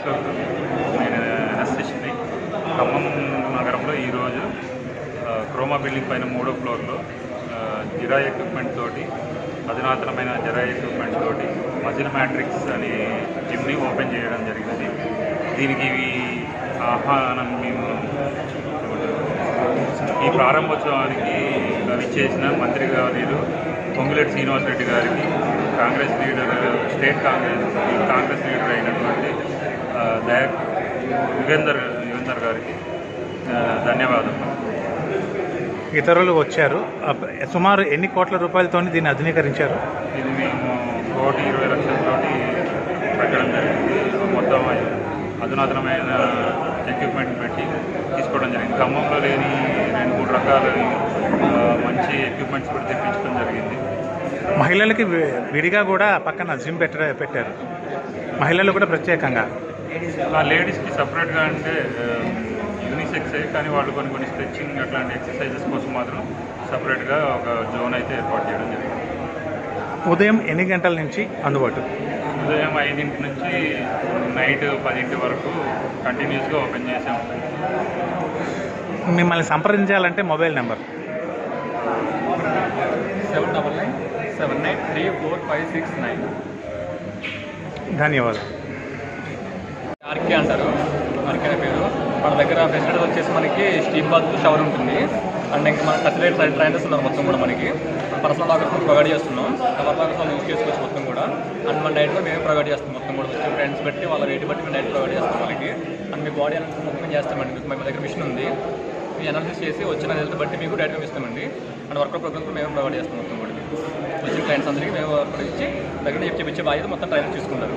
అశోక్. నేను ఎస్ఎస్ని ఖమ్మం నగరంలో ఈరోజు క్రోమా బిల్డింగ్ పైన 3వ ఫ్లోర్లో జిరాయ్ ఎక్విప్మెంట్ తోటి, అధునాతనమైన జిరాయ్ ఎక్విప్మెంట్ తోటి మజిల్ మ్యాట్రిక్స్ అనే జిమ్ని ఓపెన్ చేయడం జరిగింది. దీనికి ఆహ్వానం మేము ఈ ప్రారంభోత్సవానికి విచ్చేసిన మంత్రి గారు పొంగులేటి శ్రీనివాసరెడ్డి గారికి, Congress leader, state Congress leader అయినటువంటి యుగేందర్ గారికి ధన్యవాదాలు. ఇతరులు వచ్చారు. సుమారు ఎన్ని కోట్ల రూపాయలతో దీన్ని ఆధునీకరించారు? ఇది మేము 1,20,00,000 పెట్టడం జరిగింది. మొత్తం అధునాతనమైన ఎక్విప్మెంట్ పెట్టి తీసుకోవడం జరిగింది. ఖమ్మంలో లేని 2-3 రకాల మంచి ఎక్విప్మెంట్స్ కూడా తెప్పించడం జరిగింది. మహిళలకి విడిగా కూడా పక్కన జిమ్ పెట్టారు. మహిళలు కూడా ప్రత్యేకంగా, లేడీస్కి సపరేట్గా అంటే యూనిసెక్సే, కానీ వాళ్ళు కొన్ని స్ట్రెచ్చింగ్ అట్లాంటి ఎక్సర్సైజెస్ కోసం మాత్రం సపరేట్గా ఒక జోన్ అయితే ఏర్పాటు చేయడం జరిగింది. ఉదయం ఎన్ని గంటల నుంచి అందుబాటు? ఉదయం 5 నుంచి నైట్ 10 వరకు కంటిన్యూస్గా ఓపెన్ చేసాం. మిమ్మల్ని సంప్రదించాలంటే మొబైల్ నెంబర్ 7997934569. ధన్యవాదాలు. ఆర్కే అంటారు, ఆర్కే అనే పేరు. మన దగ్గర ఫెసిలిటీస్ వచ్చేసి మనకి స్టీమ్ బాత్, షవర్ ఉంటుంది. అండ్ ఇంకా మన ఫెసిలిటీ ట్రైనర్స్ ఉన్నారు. మొత్తం కూడా మనకి పర్సనల్ లాకర్స్ ప్రొవైడ్ చేస్తున్నాం. ఎవరి లాకర్స్ వాళ్ళు యూజ్ చేసుకోవచ్చు మొత్తం కూడా. అండ్ మన డైట్ కూడా మేమే ప్రొవైడ్ చేస్తాం. మొత్తం కూడా వచ్చే ఫ్రెండ్స్ బట్టి వాళ్ళ వెయిట్ బట్టి మేము డైట్ ప్రొవైడ్ చేస్తాం వాళ్ళకి. అండ్ మీ బాడీ అనాలిసిస్ మొత్తం మేము చేస్తామండి. మీకు మా దగ్గర మిషన్ ఉంది. మీ అనాలిసిస్ చేసి వచ్చిన రిజల్ట్ బట్టి మీకు డైట్ మేము ఇస్తామండి. అండ్ వర్కౌట్ ప్రోగ్రామ్స్ కూడా మేము ప్రొవైడ్ చేస్తాం. మొత్తం కూడా వచ్చిన క్లయింట్స్ అందరికీ మేము వర్కౌట్ ఇచ్చి దగ్గర చెప్పించే బాధ్యత మొత్తం ట్రైనర్ తీసుకుంటారు.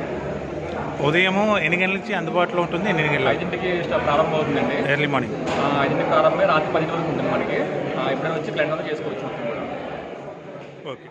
ఉదయం ఎన్ని గంటల నుంచి అందుబాటులో ఉంటుంది? ఎన్ని గంటల? 5కి ప్రారంభం అవుతుందండి. ఎర్లీ మార్నింగ్ 5కి ప్రారంభమై రాత్రి 10 వరకు ఉంటుంది మనకి. ఎప్పుడైనా వచ్చి క్లయింట్ అంతా చేసుకోవచ్చు మొత్తం కూడా. ఓకే.